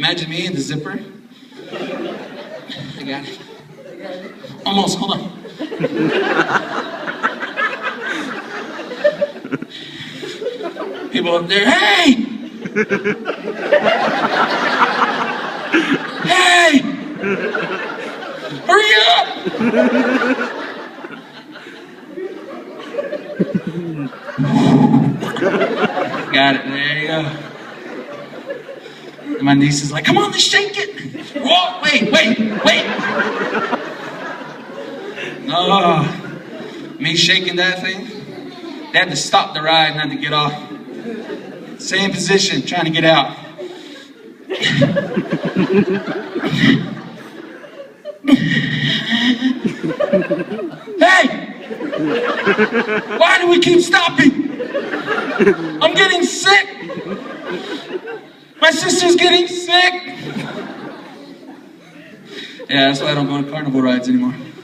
Imagine me in the zipper. I got it. Almost, hold on. People up there, hey! Hey! Hurry up! Got it, there you go. And my niece is like, come on, let's shake it. Whoa, wait. Oh, me shaking that thing. They had to stop the ride and had to get off. Same position, trying to get out. Hey! Why do we keep stopping? I'm getting sick. My sister's getting sick. Yeah, that's why I don't go to carnival rides anymore.